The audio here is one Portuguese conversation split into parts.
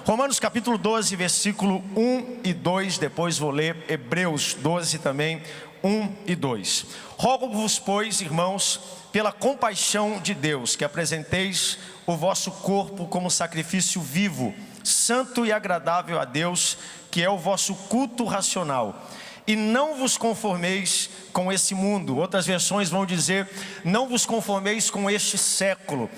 Romanos capítulo 12, versículo 1 e 2, depois vou ler Hebreus 12 também, 1 e 2. Rogo-vos, pois, irmãos, pela compaixão de Deus, que apresenteis o vosso corpo como sacrifício vivo, santo e agradável a Deus, que é o vosso culto racional. E não vos conformeis com esse mundo. Outras versões vão dizer, não vos conformeis com este século,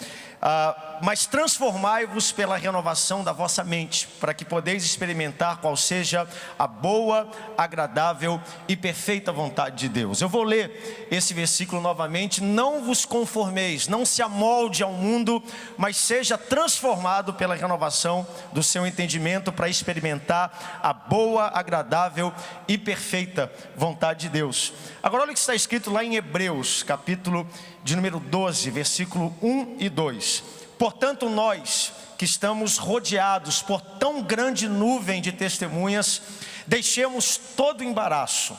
mas transformai-vos pela renovação da vossa mente, para que podeis experimentar qual seja a boa, agradável e perfeita vontade de Deus. Eu vou ler esse versículo novamente. Não vos conformeis, não se amolde ao mundo, mas seja transformado pela renovação do seu entendimento, para experimentar a boa, agradável e perfeita vontade de Deus. Agora olha o que está escrito lá em Hebreus, capítulo de número 12, versículo 1 e 2. Portanto, nós que estamos rodeados por tão grande nuvem de testemunhas, deixemos todo embaraço.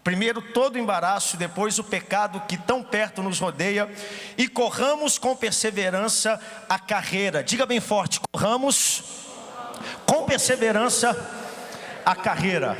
Primeiro todo embaraço, depois o pecado que tão perto nos rodeia, e corramos com perseverança a carreira. Diga bem forte, corramos com perseverança a carreira.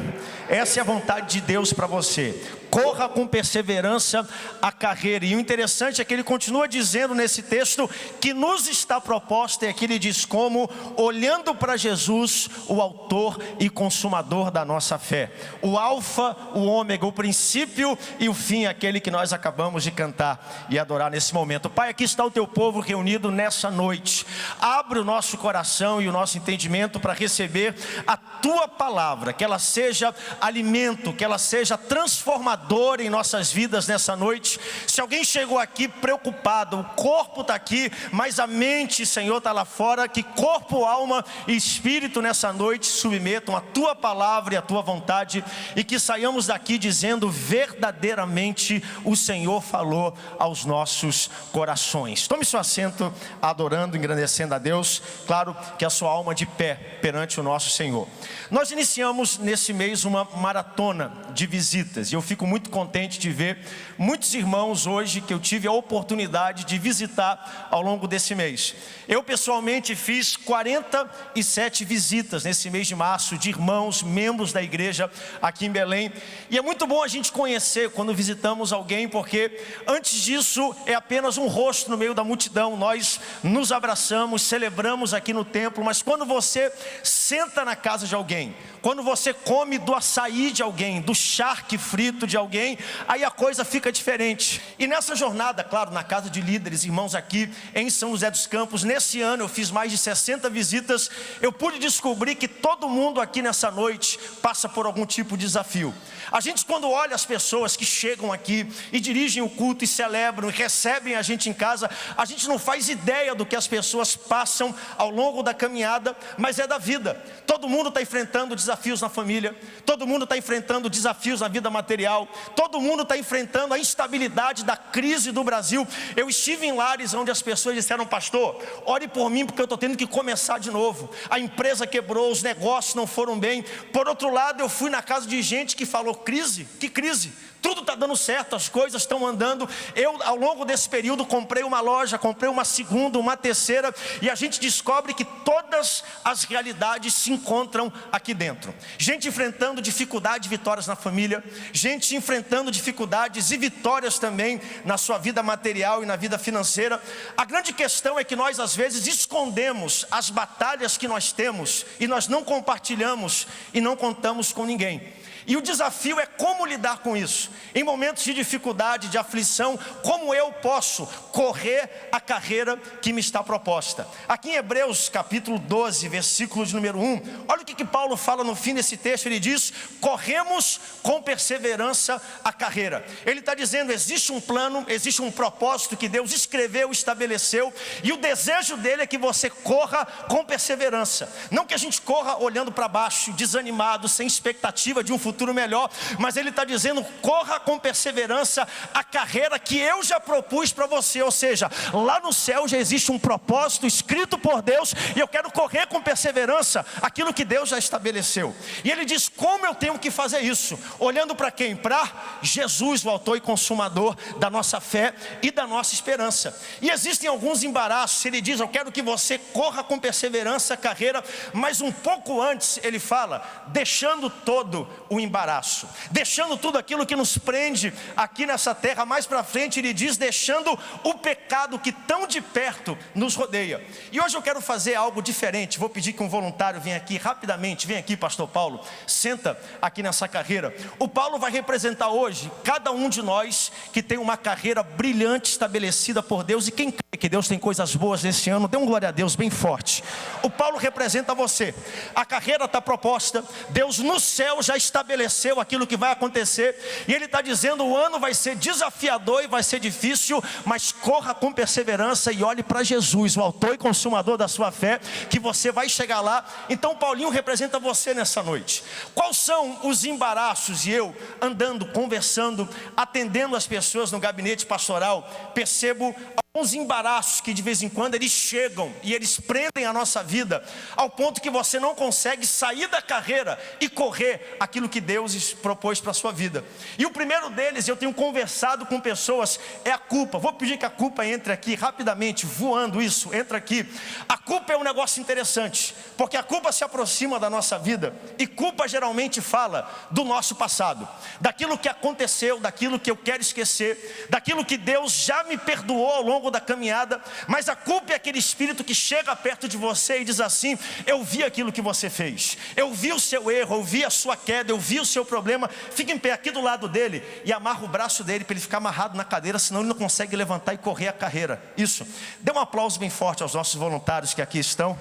Essa é a vontade de Deus para você. Corra com perseverança a carreira. E o interessante é que ele continua dizendo nesse texto que nos está proposta, e aqui ele diz como, olhando para Jesus, o autor e consumador da nossa fé, o alfa, o ômega, o princípio e o fim, aquele que nós acabamos de cantar e adorar nesse momento. Pai, aqui está o teu povo reunido nessa noite. Abre o nosso coração e o nosso entendimento para receber a tua palavra, que ela seja alimento, que ela seja transformadora em nossas vidas nessa noite. Se alguém chegou aqui preocupado, o corpo está aqui, mas a mente, Senhor, está lá fora, que corpo, alma e espírito nessa noite submetam a tua palavra e a tua vontade, e que saiamos daqui dizendo verdadeiramente o Senhor falou aos nossos corações. Tome seu assento, adorando, engrandecendo a Deus, claro que a sua alma de pé perante o nosso Senhor. Nós iniciamos nesse mês uma maratona de visitas, e eu fico muito contente de ver muitos irmãos hoje que eu tive a oportunidade de visitar ao longo desse mês. Eu pessoalmente fiz 47 visitas nesse mês de março, de irmãos, membros da igreja aqui em Belém, e é muito bom a gente conhecer quando visitamos alguém, porque antes disso é apenas um rosto no meio da multidão. Nós nos abraçamos, celebramos aqui no templo, mas quando você senta na casa de alguém, quando você come do açaí de alguém, do charque frito de alguém, aí a coisa fica diferente. E nessa jornada, claro, na casa de líderes, irmãos aqui em São José dos Campos, nesse ano eu fiz mais de 60 visitas, eu pude descobrir que todo mundo aqui nessa noite passa por algum tipo de desafio. A gente, quando olha as pessoas que chegam aqui e dirigem o culto e celebram e recebem a gente em casa, a gente não faz ideia do que as pessoas passam ao longo da caminhada, mas é da vida. Todo mundo está enfrentando desafios na família, todo mundo está enfrentando desafios na vida material, todo mundo está enfrentando a instabilidade da crise do Brasil. Eu estive em lares onde as pessoas disseram: pastor, ore por mim porque eu estou tendo que começar de novo, a empresa quebrou, os negócios não foram bem. Por outro lado, eu fui na casa de gente que falou: crise? Que crise? Tudo está dando certo, as coisas estão andando. Eu, ao longo desse período, comprei uma loja, comprei uma segunda, uma terceira, e a gente descobre que todas as realidades se encontram aqui dentro. Gente enfrentando dificuldade e vitórias na família, gente enfrentando dificuldades e vitórias também na sua vida material e na vida financeira. A grande questão é que nós às vezes escondemos as batalhas que nós temos, e nós não compartilhamos e não contamos com ninguém. E o desafio é como lidar com isso. Em momentos de dificuldade, de aflição, como eu posso correr a carreira que me está proposta? Aqui em Hebreus capítulo 12, versículo de número 1, olha o que Paulo fala no fim desse texto. Ele diz: corremos com perseverança a carreira. Ele está dizendo, existe um plano, existe um propósito que Deus escreveu, estabeleceu, e o desejo dele é que você corra com perseverança. Não que a gente corra olhando para baixo, desanimado, sem expectativa de um futuro futuro melhor, mas ele está dizendo: corra com perseverança a carreira que eu já propus para você. Ou seja, lá no céu já existe um propósito escrito por Deus, e eu quero correr com perseverança aquilo que Deus já estabeleceu. E ele diz: como eu tenho que fazer isso? Olhando para quem? Para Jesus, o autor e consumador da nossa fé e da nossa esperança. E existem alguns embaraços. Ele diz: eu quero que você corra com perseverança a carreira, mas um pouco antes ele fala: deixando todo o embaraço, deixando tudo aquilo que nos prende aqui nessa terra. Mais para frente ele diz: deixando o pecado que tão de perto nos rodeia. E hoje eu quero fazer algo diferente. Vou pedir que um voluntário venha aqui rapidamente. Vem aqui, pastor Paulo, senta aqui nessa carreira. O Paulo vai representar hoje cada um de nós que tem uma carreira brilhante estabelecida por Deus. E quem crê que Deus tem coisas boas nesse ano, dê um glória a Deus bem forte. O Paulo representa você. A carreira está proposta, Deus no céu já estabeleceu aquilo que vai acontecer, e ele está dizendo: o ano vai ser desafiador e vai ser difícil, mas corra com perseverança e olhe para Jesus, o autor e consumador da sua fé, que você vai chegar lá. Então Paulinho representa você nessa noite. Quais são os embaraços? E eu, andando, conversando, atendendo as pessoas no gabinete pastoral, percebo alguns embaraços que de vez em quando eles chegam e eles prendem a nossa vida, ao ponto que você não consegue sair da carreira e correr aquilo que Deus propôs para a sua vida. E o primeiro deles, eu tenho conversado com pessoas, é a culpa. Vou pedir que a culpa entre aqui rapidamente, voando isso, entra aqui. A culpa é um negócio interessante, porque a culpa se aproxima da nossa vida, e culpa geralmente fala do nosso passado, daquilo que aconteceu, daquilo que eu quero esquecer, daquilo que Deus já me perdoou ao longo da caminhada. Mas a culpa é aquele espírito que chega perto de você e diz assim: eu vi aquilo que você fez, eu vi o seu erro, eu vi a sua queda, eu vi o seu problema. Fica em pé aqui do lado dele e amarra o braço dele para ele ficar amarrado na cadeira, senão ele não consegue levantar e correr a carreira. Isso, dê um aplauso bem forte aos nossos voluntários que aqui estão.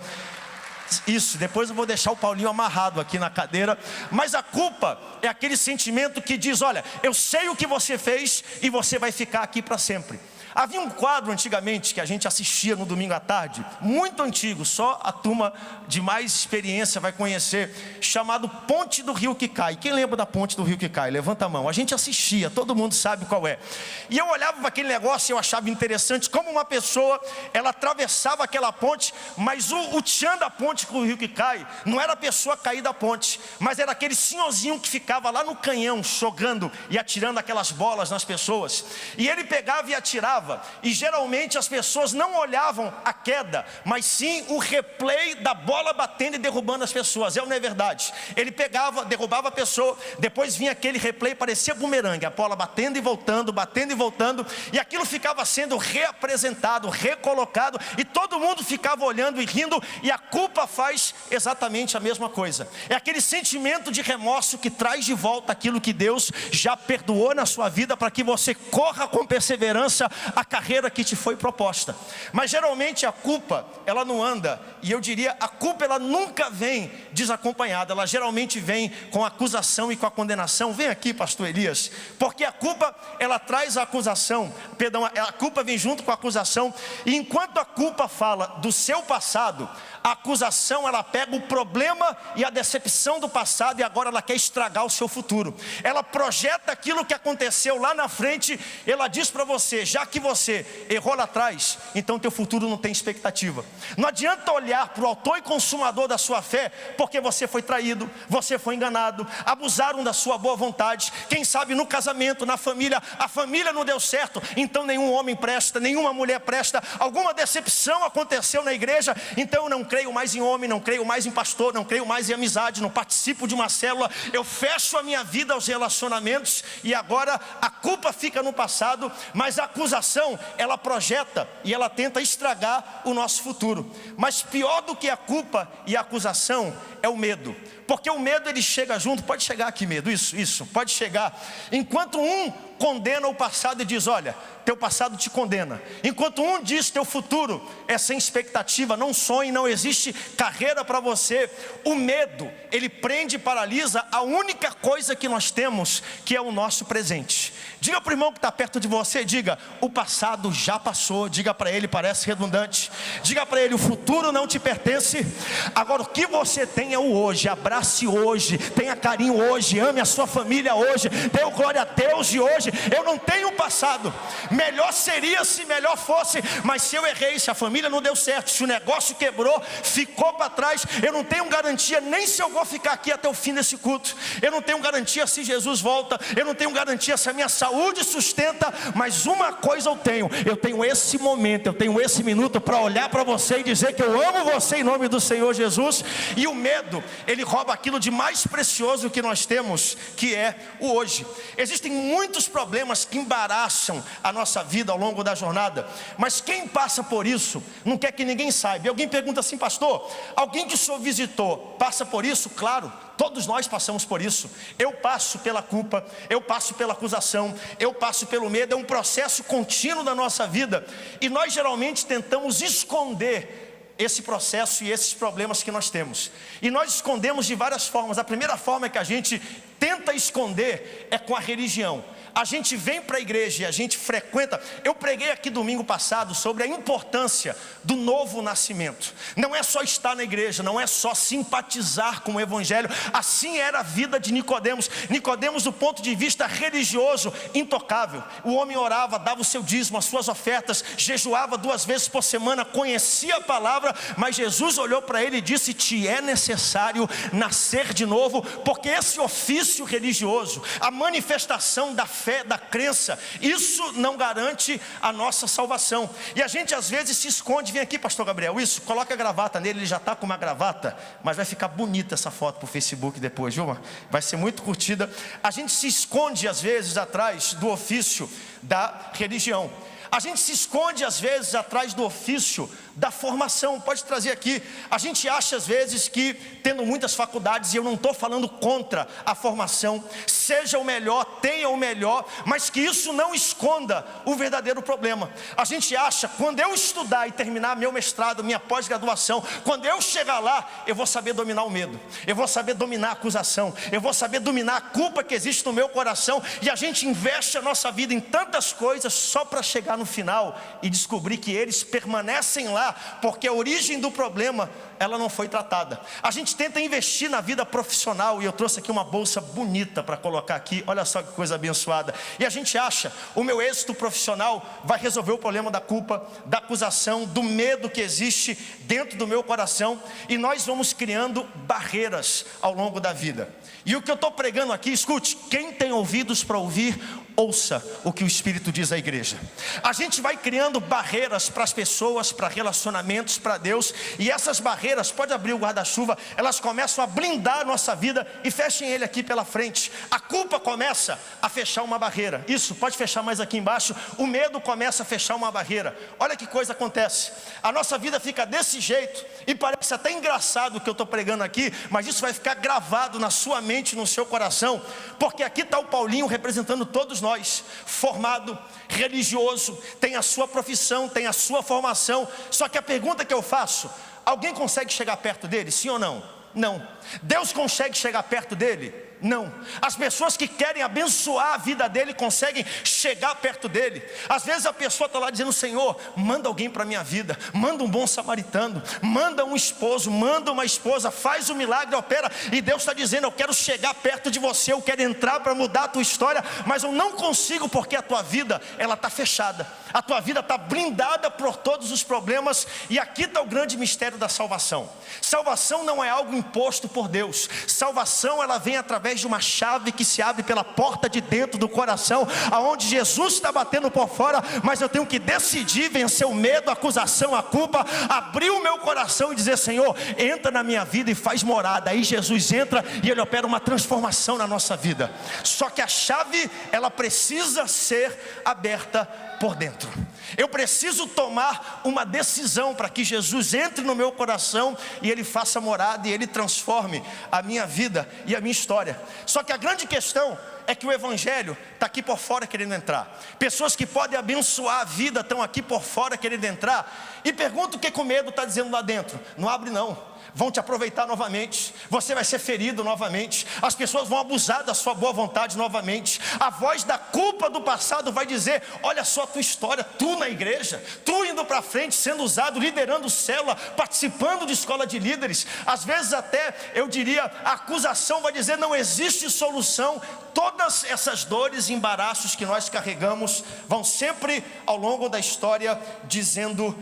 Isso, depois eu vou deixar o Paulinho amarrado aqui na cadeira. Mas a culpa é aquele sentimento que diz: olha, eu sei o que você fez e você vai ficar aqui para sempre. Havia um quadro antigamente que a gente assistia no domingo à tarde, muito antigo, só a turma de mais experiência vai conhecer, chamado Ponte do Rio que Cai. Quem lembra da Ponte do Rio que Cai? Levanta a mão. A gente assistia, todo mundo sabe qual é. E eu olhava para aquele negócio e eu achava interessante como uma pessoa, ela atravessava aquela ponte, mas o tchan da ponte com o rio que cai, não era a pessoa cair da ponte, mas era aquele senhorzinho que ficava lá no canhão, jogando e atirando aquelas bolas nas pessoas. E ele pegava e atirava. E geralmente as pessoas não olhavam a queda, mas sim o replay da bola batendo e derrubando as pessoas. É ou não é verdade? Ele pegava, derrubava a pessoa, depois vinha aquele replay, parecia bumerangue, a bola batendo e voltando, e aquilo ficava sendo reapresentado, recolocado, e todo mundo ficava olhando e rindo. E a culpa faz exatamente a mesma coisa. É aquele sentimento de remorso que traz de volta aquilo que Deus já perdoou na sua vida, para que você corra com perseverança a carreira que te foi proposta. Mas geralmente a culpa, ela não anda, e eu diria, a culpa ela nunca vem desacompanhada, ela geralmente vem com a acusação e com a condenação. Vem aqui, pastor Elias, porque a culpa, ela traz a acusação, perdão, a culpa vem junto com a acusação, e enquanto a culpa fala do seu passado, a acusação, ela pega o problema e a decepção do passado, e agora ela quer estragar o seu futuro. Ela projeta aquilo que aconteceu lá na frente. Ela diz para você: já que você errou lá atrás, então teu futuro não tem expectativa. Não adianta olhar para o autor e consumador da sua fé, porque você foi traído, você foi enganado, abusaram da sua boa vontade. Quem sabe no casamento, na família, a família não deu certo, então nenhum homem presta, nenhuma mulher presta. Alguma decepção aconteceu na igreja, então eu não creio mais em homem, não creio mais em pastor, não creio mais em amizade, não participo de uma célula, eu fecho a minha vida aos relacionamentos. E agora a culpa fica no passado, mas a acusação, ela projeta e ela tenta estragar o nosso futuro. Mas pior do que a culpa e a acusação é o medo, porque o medo ele chega junto. Pode chegar aqui, medo, isso, pode chegar. Enquanto um condena o passado e diz: olha, teu passado te condena. Enquanto um diz teu futuro é sem expectativa, não sonhe, não existe carreira para você. O medo, ele prende e paralisa a única coisa que nós temos, que é o nosso presente. Diga para o irmão que está perto de você, diga: o passado já passou. Diga para ele, parece redundante. Diga para ele: o futuro não te pertence. Agora o que você tem é o hoje. Abrace hoje, tenha carinho hoje, ame a sua família hoje, dê glória a Deus de hoje. Eu não tenho passado. Melhor seria se melhor fosse, mas se eu errei, se a família não deu certo, se o negócio quebrou, ficou para trás, eu não tenho garantia nem se eu vou ficar aqui até o fim desse culto. Eu não tenho garantia se Jesus volta. Eu não tenho garantia se a minha saúde sustenta. Mas uma coisa eu tenho esse momento, eu tenho esse minuto para olhar para você e dizer que eu amo você em nome do Senhor Jesus. E o medo, ele rouba aquilo de mais precioso que nós temos, que é o hoje. Existem muitos problemas que embaraçam a nossa vida ao longo da jornada, mas quem passa por isso não quer que ninguém saiba. E alguém pergunta assim: pastor, alguém que o senhor visitou passa por isso? Claro, todos nós passamos por isso. Eu passo pela culpa, eu passo pela acusação, eu passo pelo medo. É um processo contínuo da nossa vida, e nós geralmente tentamos esconder esse processo e esses problemas que nós temos. E nós escondemos de várias formas. A primeira forma que a gente tenta esconder é com a religião. A gente vem para a igreja e a gente frequenta. Eu preguei aqui domingo passado sobre a importância do novo nascimento. Não é só estar na igreja, não é só simpatizar com o evangelho. Assim era a vida de Nicodemos. Nicodemos, do ponto de vista religioso, intocável. O homem orava, dava o seu dízimo, as suas ofertas, jejuava 2 vezes por semana, conhecia a palavra, mas Jesus olhou para ele e disse: te é necessário nascer de novo, porque esse ofício religioso, a manifestação da fé, da crença, isso não garante a nossa salvação. E a gente às vezes se esconde. Vem aqui, pastor Gabriel, isso, coloca a gravata nele. Ele já está com uma gravata, mas vai ficar bonita essa foto para o Facebook depois, viu? Vai ser muito curtida. A gente se esconde às vezes atrás do ofício da religião. A gente se esconde às vezes atrás do ofício da formação. Pode trazer aqui. A gente acha às vezes que tendo muitas faculdades, e eu não estou falando contra a formação, seja o melhor, tenha o melhor, mas que isso não esconda o verdadeiro problema. A gente acha, quando eu estudar e terminar meu mestrado, minha pós-graduação, quando eu chegar lá, eu vou saber dominar o medo, eu vou saber dominar a acusação, eu vou saber dominar a culpa que existe no meu coração. E a gente investe a nossa vida em tantas coisas só para chegar no final e descobrir que eles permanecem lá, porque a origem do problema, ela não foi tratada. A gente tenta investir na vida profissional, e eu trouxe aqui uma bolsa bonita para colocar aqui, olha só que coisa abençoada. E a gente acha, o meu êxito profissional vai resolver o problema da culpa, da acusação, do medo que existe dentro do meu coração, e nós vamos criando barreiras ao longo da vida. E o que eu estou pregando aqui, escute, quem tem ouvidos para ouvir, ouça o que o Espírito diz à igreja. A gente vai criando barreiras para as pessoas, para relacionamentos, para Deus, e essas barreiras, pode abrir o guarda-chuva, elas começam a blindar a nossa vida. E fechem ele aqui pela frente. A culpa começa a fechar uma barreira. Isso, pode fechar mais aqui embaixo. O medo começa a fechar uma barreira. Olha que coisa acontece. A nossa vida fica desse jeito, e parece até engraçado o que eu estou pregando aqui, mas isso vai ficar gravado na sua mente, no seu coração, porque aqui está o Paulinho representando todos nós, formado, religioso, tem a sua profissão, tem a sua formação. Só que a pergunta que eu faço: alguém consegue chegar perto dele? Sim ou não? Não. Deus consegue chegar perto dele? Não. As pessoas que querem abençoar a vida dele conseguem chegar perto dele. Às vezes a pessoa está lá dizendo: Senhor, manda alguém para a minha vida, manda um bom samaritano, manda um esposo, manda uma esposa, faz um milagre, opera. E Deus está dizendo: eu quero chegar perto de você, eu quero entrar para mudar a tua história, mas eu não consigo, porque a tua vida, ela está fechada, a tua vida está blindada por todos os problemas. E aqui está o grande mistério da salvação. Salvação não é algo imposto por Deus. Salvação, ela vem através de uma chave que se abre pela porta de dentro do coração, aonde Jesus está batendo por fora, mas eu tenho que decidir vencer o medo, a acusação, a culpa, abrir o meu coração e dizer: Senhor, entra na minha vida e faz morada. Aí Jesus entra e Ele opera uma transformação na nossa vida. Só que a chave, ela precisa ser aberta por dentro. dentro. Eu preciso tomar uma decisão para que Jesus entre no meu coração e Ele faça morada e Ele transforme a minha vida e a minha história. Só que a grande questão é que o Evangelho está aqui por fora querendo entrar. Pessoas que podem abençoar a vida estão aqui por fora querendo entrar. E pergunta o que o medo está dizendo lá dentro. Não abre não. Vão te aproveitar novamente, você vai ser ferido novamente, as pessoas vão abusar da sua boa vontade novamente. A voz da culpa do passado vai dizer: olha só a tua história, tu na igreja, tu indo para frente, sendo usado, liderando célula, participando de escola de líderes. Às vezes até, eu diria, a acusação vai dizer: não existe solução. Todas essas dores e embaraços que nós carregamos vão sempre ao longo da história dizendo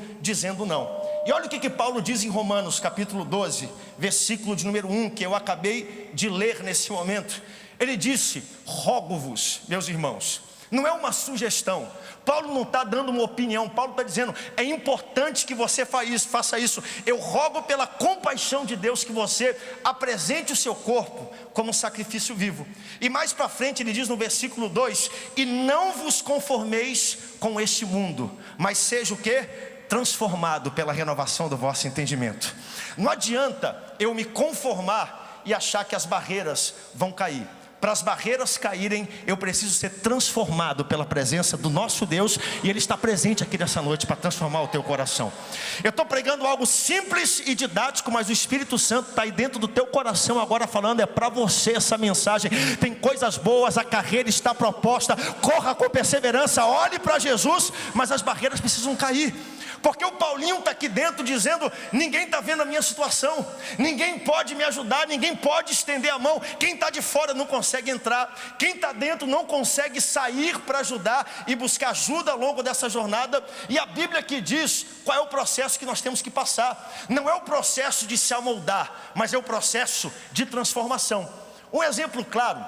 não. E olha o que Paulo diz em Romanos capítulo 12, versículo de número 1, que eu acabei de ler nesse momento. Ele disse: rogo-vos, meus irmãos. Não é uma sugestão. Paulo não está dando uma opinião. Paulo está dizendo: é importante que você faça isso. Eu rogo pela compaixão de Deus que você apresente o seu corpo como um sacrifício vivo. E mais para frente ele diz no versículo 2: e não vos conformeis com este mundo, mas seja o quê? Transformado pela renovação do vosso entendimento. Não adianta eu me conformar e achar que as barreiras vão cair. Para as barreiras caírem, eu preciso ser transformado pela presença do nosso Deus, e Ele está presente aqui nessa noite para transformar o teu coração. Eu estou pregando algo simples e didático, mas o Espírito Santo está aí dentro do teu coração agora falando: é para você essa mensagem. Tem coisas boas, a carreira está proposta, corra com perseverança, olhe para Jesus, mas as barreiras precisam cair. Porque o Paulinho está aqui dentro dizendo: ninguém está vendo a minha situação, ninguém pode me ajudar, ninguém pode estender a mão. Quem está de fora não consegue entrar, quem está dentro não consegue sair para ajudar e buscar ajuda ao longo dessa jornada. E a Bíblia aqui diz qual é o processo que nós temos que passar. Não é o processo de se amoldar, mas é o processo de transformação. Um exemplo claro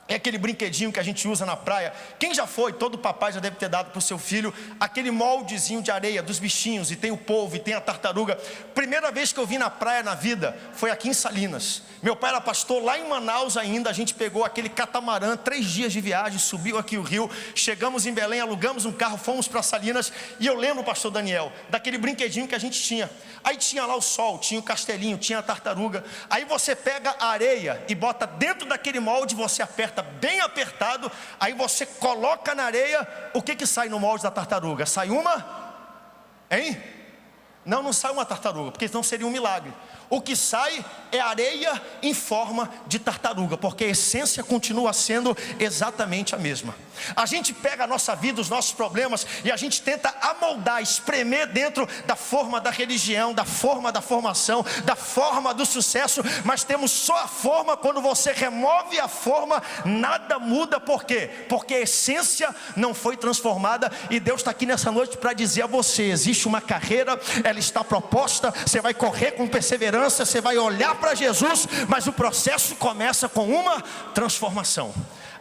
é aquele brinquedinho que a gente usa na praia. Quem já foi, todo papai já deve ter dado para o seu filho aquele moldezinho de areia dos bichinhos, e tem o polvo, e tem a tartaruga. Primeira vez que eu vi na praia na vida foi aqui em Salinas. Meu pai era pastor lá em Manaus ainda. A gente pegou aquele catamarã, 3 dias de viagem, subiu aqui o rio, chegamos em Belém, alugamos um carro, fomos para Salinas. E eu lembro, pastor Daniel, daquele brinquedinho que a gente tinha. Aí tinha lá o sol, tinha o castelinho, tinha a tartaruga. Aí você pega a areia e bota dentro daquele molde, você aperta bem apertado, aí você coloca na areia. O que sai no molde da tartaruga? Sai uma? Hein? Não sai uma tartaruga, porque senão seria um milagre. O que sai é areia em forma de tartaruga, porque a essência continua sendo exatamente a mesma. A gente pega a nossa vida, os nossos problemas, e a gente tenta amoldar, espremer dentro da forma da religião, da forma da formação, da forma do sucesso. Mas temos só a forma. Quando você remove a forma, nada muda. Por quê? Porque a essência não foi transformada. E Deus está aqui nessa noite para dizer a você: existe uma carreira, ela está proposta, você vai correr com perseverança, você vai olhar para Jesus, mas o processo começa com uma transformação,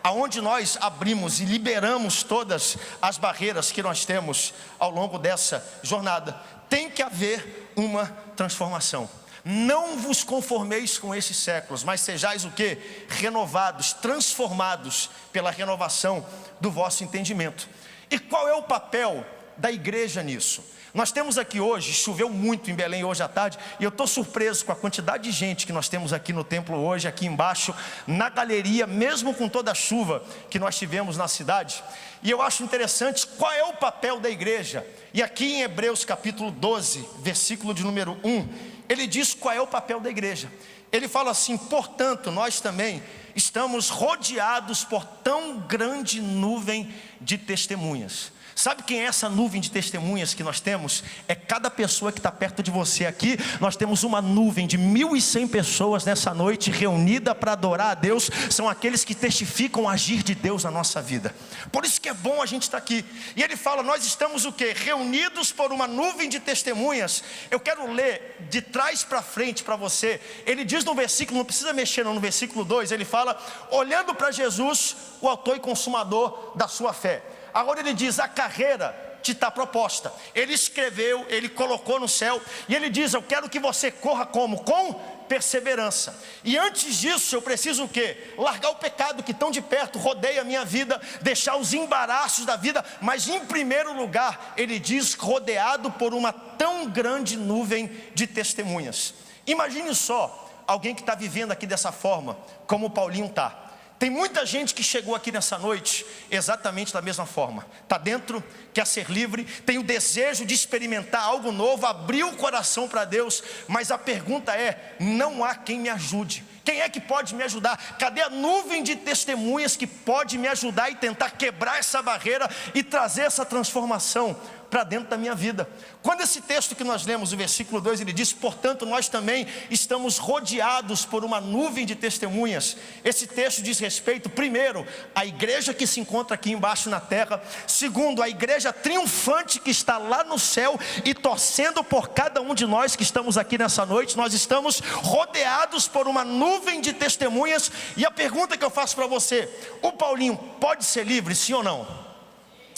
aonde nós abrimos e liberamos todas as barreiras que nós temos ao longo dessa jornada. Tem que haver uma transformação. Não vos conformeis com esses séculos, mas sejais o quê? Renovados, transformados pela renovação do vosso entendimento. E qual é o papel da igreja nisso? Nós temos aqui hoje, choveu muito em Belém hoje à tarde, e eu estou surpreso com a quantidade de gente que nós temos aqui no templo hoje, aqui embaixo, na galeria, mesmo com toda a chuva que nós tivemos na cidade. E eu acho interessante qual é o papel da igreja. E aqui em Hebreus capítulo 12, versículo de número 1, ele diz qual é o papel da igreja. Ele fala assim: portanto, nós também estamos rodeados por tão grande nuvem de testemunhas. Sabe quem é essa nuvem de testemunhas que nós temos? É cada pessoa que está perto de você. Aqui nós temos uma nuvem de 1.100 pessoas nessa noite reunida para adorar a Deus. São aqueles que testificam o agir de Deus na nossa vida. Por isso que é bom a gente estar aqui. E ele fala: nós estamos o quê? Reunidos por uma nuvem de testemunhas. Eu quero ler de trás para frente para você. Ele diz no versículo, não precisa mexer não, no versículo 2, ele fala: olhando para Jesus, o autor e consumador da sua fé. Agora ele diz: a carreira te está proposta. Ele escreveu, ele colocou no céu, e ele diz: eu quero que você corra como? Com perseverança. E antes disso eu preciso o quê? Largar o pecado que tão de perto rodeia a minha vida, deixar os embaraços da vida, mas em primeiro lugar, ele diz rodeado por uma tão grande nuvem de testemunhas. Imagine só, alguém que está vivendo aqui dessa forma, como o Paulinho está. Tem muita gente que chegou aqui nessa noite exatamente da mesma forma. Está dentro, quer ser livre, tem o desejo de experimentar algo novo, abrir o coração para Deus, mas a pergunta é, não há quem me ajude. Quem é que pode me ajudar? Cadê a nuvem de testemunhas que pode me ajudar e tentar quebrar essa barreira e trazer essa transformação para dentro da minha vida? Quando esse texto que nós lemos, o versículo 2, ele diz, portanto nós também estamos rodeados por uma nuvem de testemunhas. Esse texto diz respeito, primeiro, à igreja que se encontra aqui embaixo na terra. Segundo, a igreja triunfante que está lá no céu e torcendo por cada um de nós que estamos aqui nessa noite. Nós estamos rodeados por uma nuvem de testemunhas. E a pergunta que eu faço para você, o Paulinho pode ser livre, sim ou não?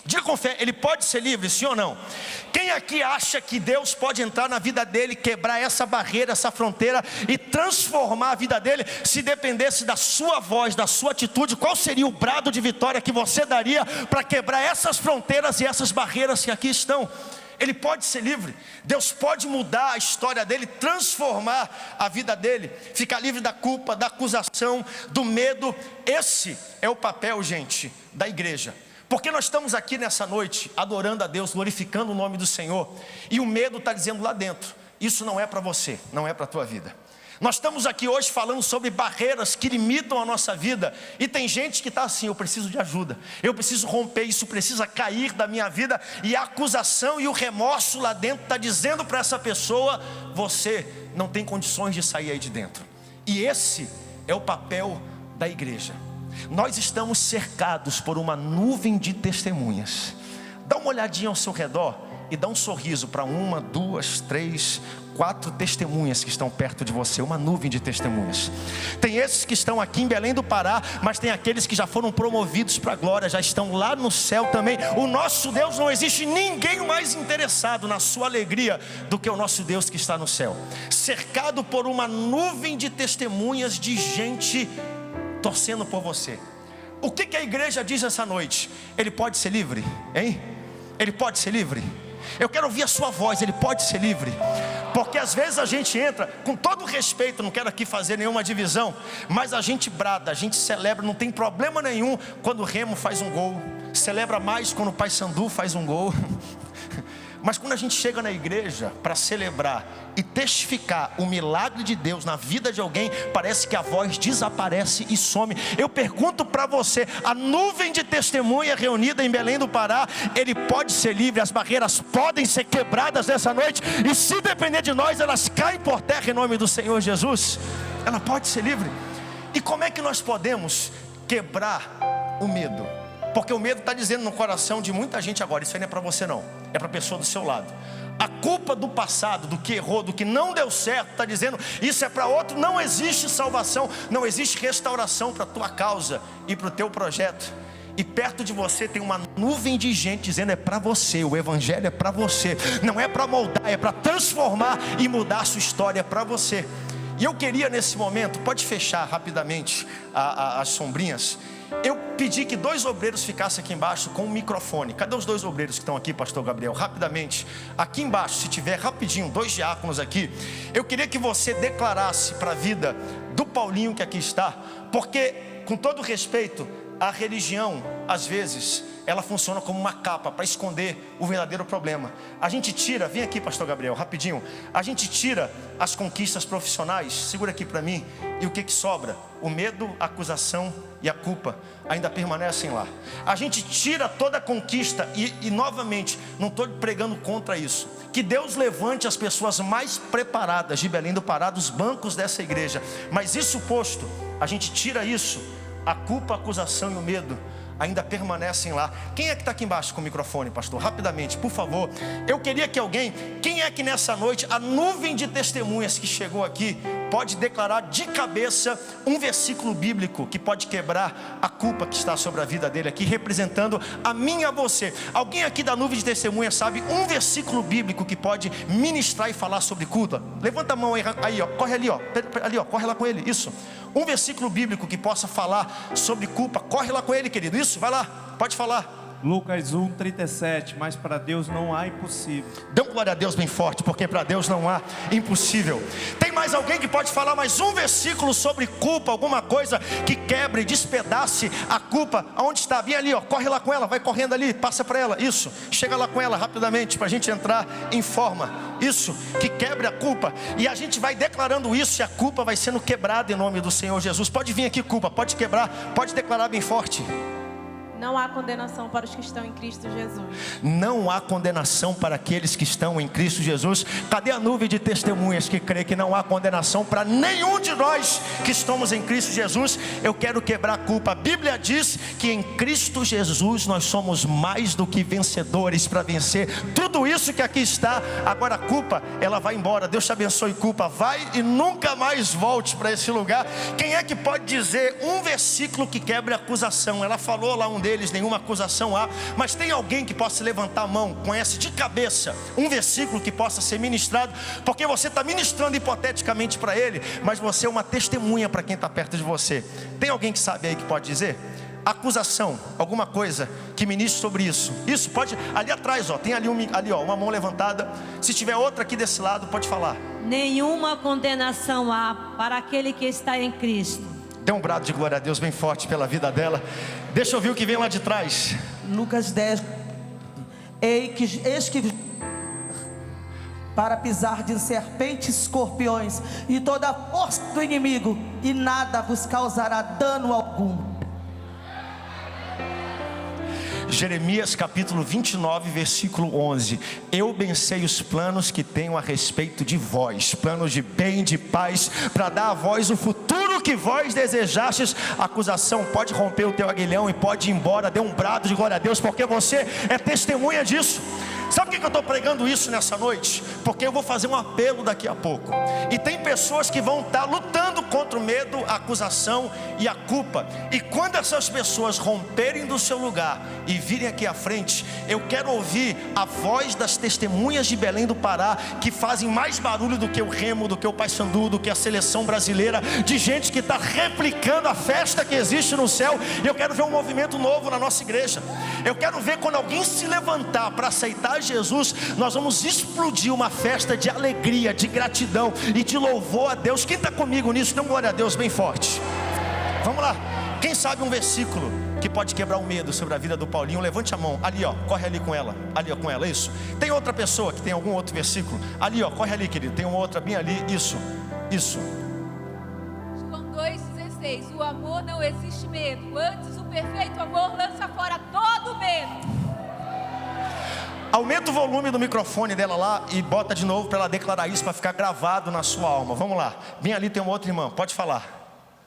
Diga com fé, ele pode ser livre, sim ou não? Quem aqui acha que Deus pode entrar na vida dele, quebrar essa barreira, essa fronteira e transformar a vida dele? Se dependesse da sua voz, da sua atitude, qual seria o brado de vitória que você daria para quebrar essas fronteiras e essas barreiras que aqui estão? Ele pode ser livre. Deus pode mudar a história dele, transformar a vida dele, ficar livre da culpa, da acusação, do medo. Esse é o papel, gente, da igreja. Porque nós estamos aqui nessa noite adorando a Deus, glorificando o nome do Senhor, e o medo está dizendo lá dentro, isso não é para você, não é para a tua vida. Nós estamos aqui hoje falando sobre barreiras que limitam a nossa vida, e tem gente que está assim, eu preciso de ajuda, eu preciso romper, isso precisa cair da minha vida, e a acusação e o remorso lá dentro está dizendo para essa pessoa, você não tem condições de sair aí de dentro. E esse é o papel da igreja. Nós estamos cercados por uma nuvem de testemunhas. Dá uma olhadinha ao seu redor e dá um sorriso para 1, 2, 3, 4 testemunhas que estão perto de você. Uma nuvem de testemunhas. Tem esses que estão aqui em Belém do Pará, mas tem aqueles que já foram promovidos para a glória, já estão lá no céu também. O nosso Deus, não existe ninguém mais interessado na sua alegria do que o nosso Deus que está no céu. Cercado por uma nuvem de testemunhas de gente torcendo por você. O que a igreja diz essa noite? Ele pode ser livre, hein? Ele pode ser livre? Eu quero ouvir a sua voz, ele pode ser livre? Porque às vezes a gente entra, com todo respeito, não quero aqui fazer nenhuma divisão, mas a gente brada, a gente celebra, não tem problema nenhum quando o Remo faz um gol, celebra mais quando o Paysandu faz um gol. Mas quando a gente chega na igreja para celebrar e testificar o milagre de Deus na vida de alguém, parece que a voz desaparece e some. Eu pergunto para você, a nuvem de testemunha reunida em Belém do Pará, ele pode ser livre, as barreiras podem ser quebradas nessa noite, e se depender de nós, elas caem por terra em nome do Senhor Jesus. Ela pode ser livre. E como é que nós podemos quebrar o medo? Porque o medo está dizendo no coração de muita gente agora, isso aí não é para você não, é para a pessoa do seu lado. A culpa do passado, do que errou, do que não deu certo, está dizendo, isso é para outro. Não existe salvação, não existe restauração para a tua causa e para o teu projeto. E perto de você tem uma nuvem de gente dizendo, é para você, o evangelho é para você. Não é para moldar, é para transformar e mudar a sua história, é para você. E eu queria nesse momento, pode fechar rapidamente as sombrinhas. Eu pedi que 2 obreiros ficassem aqui embaixo com o microfone. Cadê os 2 obreiros que estão aqui, pastor Gabriel? Rapidamente, aqui embaixo, se tiver rapidinho, 2 diáconos aqui. Eu queria que você declarasse para a vida do Paulinho que aqui está. Porque, com todo respeito, a religião, às vezes, ela funciona como uma capa para esconder o verdadeiro problema. A gente tira, vem aqui pastor Gabriel, rapidinho. A gente tira as conquistas profissionais, segura aqui para mim. E o que sobra? O medo, a acusação e a culpa ainda permanecem lá. A gente tira toda a conquista e novamente, não estou pregando contra isso. Que Deus levante as pessoas mais preparadas de Belém do Pará, dos bancos dessa igreja. Mas isso posto, a gente tira isso, a culpa, a acusação e o medo. ainda permanecem lá. Quem é que está aqui embaixo com o microfone, pastor? Rapidamente, por favor. Eu queria que alguém, quem é que nessa noite, a nuvem de testemunhas que chegou aqui, pode declarar de cabeça um versículo bíblico que pode quebrar a culpa que está sobre a vida dele aqui, representando a mim e a você. Alguém aqui da nuvem de testemunhas sabe um versículo bíblico que pode ministrar e falar sobre culpa? Levanta a mão aí, ó, corre ali, ó, corre lá com ele, isso. Um versículo bíblico que possa falar sobre culpa, corre lá com ele, querido, isso, vai lá, pode falar. Lucas 1:37, mas para Deus não há impossível. Dê glória a Deus bem forte, porque para Deus não há impossível. Tem mais alguém que pode falar mais um versículo sobre culpa, alguma coisa que quebre, despedace a culpa? Aonde está? Vem ali, ó, corre lá com ela, vai correndo ali, passa para ela, isso, chega lá com ela rapidamente, para a gente entrar em forma, isso, que quebre a culpa, e a gente vai declarando isso, e a culpa vai sendo quebrada em nome do Senhor Jesus. Pode vir aqui, culpa, pode quebrar, pode declarar bem forte. Não há condenação para os que estão em Cristo Jesus. Não há condenação para aqueles que estão em Cristo Jesus. Cadê a nuvem de testemunhas que crê que não há condenação para nenhum de nós que estamos em Cristo Jesus? Eu quero quebrar a culpa. A Bíblia diz que em Cristo Jesus nós somos mais do que vencedores para vencer tudo isso que aqui está. Agora a culpa, ela vai embora. Deus te abençoe, culpa. Vai e nunca mais volte para esse lugar. Quem é que pode dizer um versículo que quebre a acusação? Ela falou lá um deles, nenhuma acusação há, mas tem alguém que possa levantar a mão, conhece de cabeça um versículo que possa ser ministrado, porque você está ministrando hipoteticamente para ele, mas você é uma testemunha para quem está perto de você. Tem alguém que sabe aí que pode dizer? Acusação, alguma coisa que ministre sobre isso. Isso pode, ali atrás, ó, tem ali, ó, uma mão levantada. Se tiver outra aqui desse lado, pode falar. Nenhuma condenação há para aquele que está em Cristo. Dê um brado de glória a Deus bem forte pela vida dela. Deixa eu ver o que vem lá de trás. Lucas 10. Eis que para pisar de serpentes, escorpiões e toda a força do inimigo, e nada vos causará dano algum. Jeremias capítulo 29, versículo 11. Eu bem sei os planos que tenho a respeito de vós, planos de bem, de paz, para dar a vós o futuro que vós desejastes. Acusação pode romper o teu aguilhão e pode ir embora. Dê um brado de glória a Deus, porque você é testemunha disso. Sabe por que eu estou pregando isso nessa noite? Porque eu vou fazer um apelo daqui a pouco, e tem pessoas que vão estar lutando contra o medo, a acusação e a culpa. E quando essas pessoas romperem do seu lugar e virem aqui à frente, eu quero ouvir a voz das testemunhas de Belém do Pará, que fazem mais barulho do que o Remo, do que o Paysandu, do que a seleção brasileira, de gente que está replicando a festa que existe no céu. E eu quero ver um movimento novo na nossa igreja. Eu quero ver quando alguém se levantar para aceitar Jesus, nós vamos explodir uma festa de alegria, de gratidão e de louvor a Deus. Quem está comigo nisso, dê uma glória a Deus bem forte. Vamos lá, quem sabe um versículo que pode quebrar o medo sobre a vida do Paulinho? Levante a mão, ali ó, corre ali com ela, isso. Tem outra pessoa que tem algum outro versículo? Ali ó, corre ali, querido, tem uma outra bem ali, isso. João 2,16, o amor não existe medo, antes o perfeito amor lança fora todo medo. Aumenta o volume do microfone dela lá e bota de novo para ela declarar isso, para ficar gravado na sua alma. Vamos lá, bem ali tem uma outra irmã, pode falar.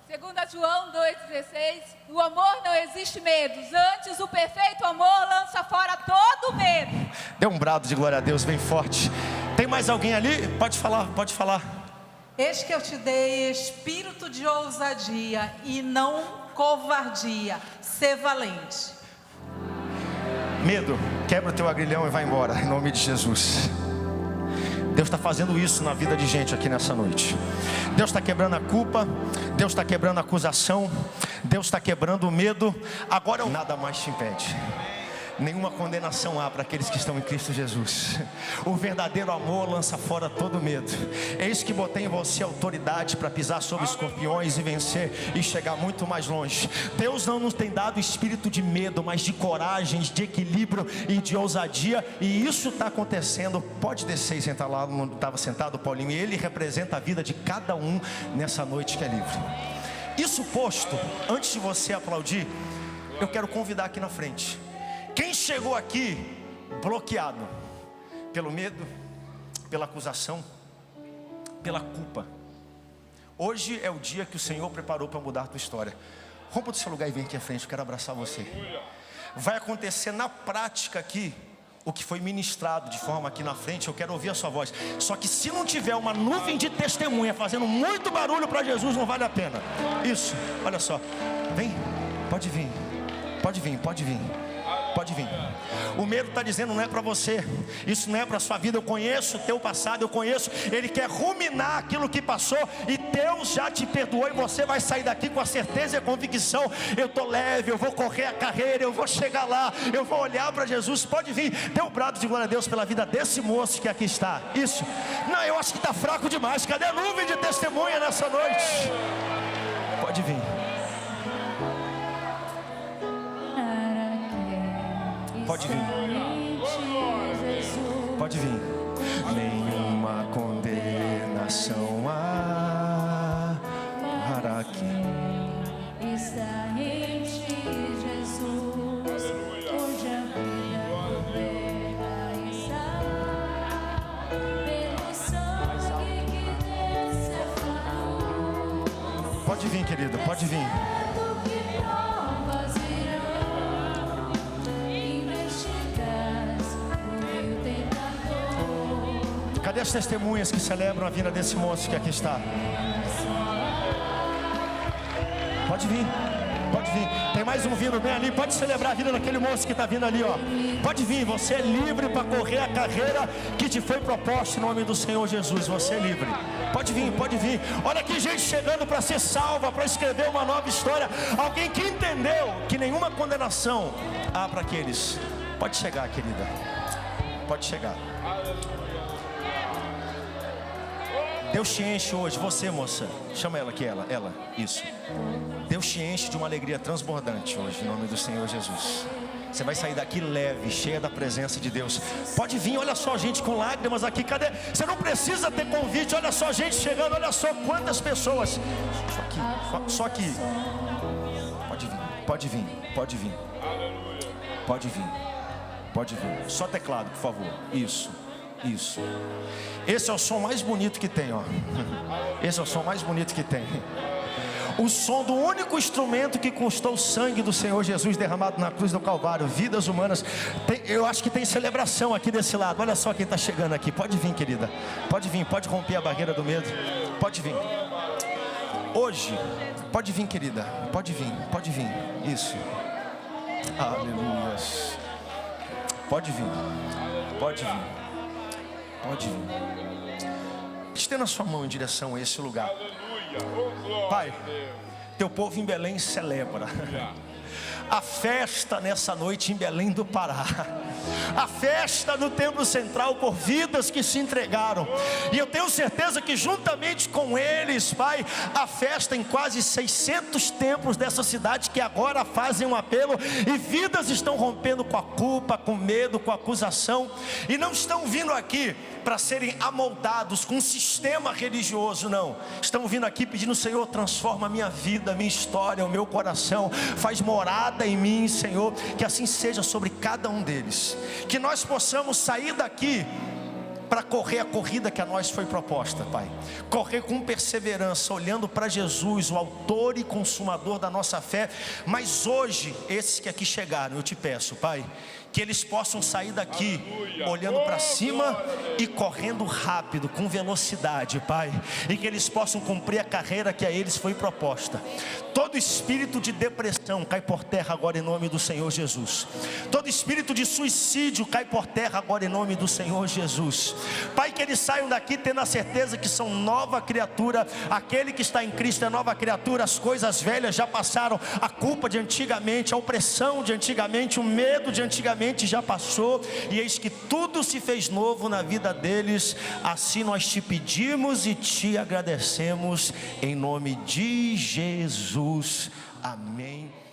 2 João 2,16, o amor não existe medos, antes o perfeito amor lança fora todo medo. Dê um brado de glória a Deus bem forte. Tem mais alguém ali? Pode falar. Eis que eu te dei espírito de ousadia e não covardia. Sê valente. Medo, quebra o teu agrilhão e vai embora, em nome de Jesus. Deus está fazendo isso na vida de gente aqui nessa noite. Deus está quebrando a culpa, Deus está quebrando a acusação, Deus está quebrando o medo. Agora nada mais te impede. Nenhuma condenação há para aqueles que estão em Cristo Jesus. O verdadeiro amor lança fora todo medo. Eis que botei em você autoridade para pisar sobre escorpiões e vencer e chegar muito mais longe. Deus não nos tem dado espírito de medo, mas de coragem, de equilíbrio e de ousadia. E isso está acontecendo. Pode descer e sentar lá onde estava sentado o Paulinho. E ele representa a vida de cada um nessa noite que é livre. Isso posto, antes de você aplaudir, eu quero convidar aqui na frente quem chegou aqui bloqueado pelo medo, pela acusação, pela culpa. Hoje é o dia que o Senhor preparou para mudar a tua história. Rompa do seu lugar e vem aqui à frente, eu quero abraçar você. Vai acontecer na prática aqui o que foi ministrado de forma aqui na frente. Eu quero ouvir a sua voz. Só que se não tiver uma nuvem de testemunha fazendo muito barulho para Jesus, não vale a pena. Isso, olha só. Vem, pode vir, pode vir, pode vir. Pode vir. O medo está dizendo não é para você, isso não é para a sua vida. Eu conheço o teu passado, eu conheço. Ele quer ruminar aquilo que passou, e Deus já te perdoou, e você vai sair daqui com a certeza e a convicção: eu estou leve, eu vou correr a carreira, eu vou chegar lá, eu vou olhar para Jesus. Pode vir, dê um brado de glória a Deus pela vida desse moço que aqui está. Isso, não, eu acho que está fraco demais. Cadê a nuvem de testemunha nessa noite? Pode vir. Pode vir. Pode vir. Nenhuma condenação há para aqui. Está em ti, Jesus. Hoje a vida completa está pelo sangue que desceu. Pode vir, querida, pode vir. Cadê as testemunhas que celebram a vinda desse moço que aqui está? Pode vir, pode vir. Tem mais um vindo bem ali. Pode celebrar a vida daquele moço que está vindo ali, ó. Pode vir, você é livre para correr a carreira que te foi proposta em nome do Senhor Jesus. Você é livre. Pode vir, pode vir. Olha aqui, gente chegando para ser salva, para escrever uma nova história. Alguém que entendeu que nenhuma condenação há para aqueles. Pode chegar, querida. Pode chegar. Deus te enche hoje, você, moça, chama ela aqui, ela, isso. Deus te enche de uma alegria transbordante hoje, em nome do Senhor Jesus. Você vai sair daqui leve, cheia da presença de Deus. Pode vir, olha só, gente com lágrimas aqui. Cadê? Você não precisa ter convite. Olha só, gente chegando. Olha só quantas pessoas. Só aqui. Pode vir, pode vir, pode vir. Pode vir, pode vir. Só teclado, por favor. Isso. Esse é o som mais bonito que tem, ó. Esse é o som mais bonito que tem. O som do único instrumento que custou o sangue do Senhor Jesus derramado na cruz do Calvário. Vidas humanas. Eu acho que tem celebração aqui desse lado. Olha só quem está chegando aqui. Pode vir, querida. Pode vir, pode romper a barreira do medo. Pode vir. Hoje, pode vir, querida. Pode vir, pode vir. Isso. Aleluia. Pode vir. Pode vir. Pode vir. Estenda a sua mão em direção a esse lugar. Pai, teu povo em Belém celebra a festa nessa noite em Belém do Pará. A festa no Templo Central por vidas que se entregaram. E eu tenho certeza que juntamente com eles, Pai, a festa em quase 600 templos dessa cidade que agora fazem um apelo. E vidas estão rompendo com a culpa, com medo, com a acusação. E não estão vindo aqui para serem amoldados com um sistema religioso, não. Estão vindo aqui pedindo: Senhor, transforma a minha vida, a minha história, o meu coração. Faz morada em mim, Senhor. Que assim seja sobre cada um deles. Que nós possamos sair daqui para correr a corrida que a nós foi proposta, Pai. Correr com perseverança, olhando para Jesus, o autor e consumador da nossa fé. Mas hoje, esses que aqui chegaram, eu te peço, Pai, que eles possam sair daqui olhando para cima e correndo rápido, com velocidade, Pai. E que eles possam cumprir a carreira que a eles foi proposta. Todo espírito de depressão cai por terra agora em nome do Senhor Jesus. Todo espírito de suicídio cai por terra agora em nome do Senhor Jesus. Pai, que eles saiam daqui tendo a certeza que são nova criatura. Aquele que está em Cristo é nova criatura. As coisas velhas já passaram. A culpa de antigamente, a opressão de antigamente, o medo de antigamente já passou, e eis que tudo se fez novo na vida deles. Assim nós te pedimos e te agradecemos em nome de Jesus. Amém.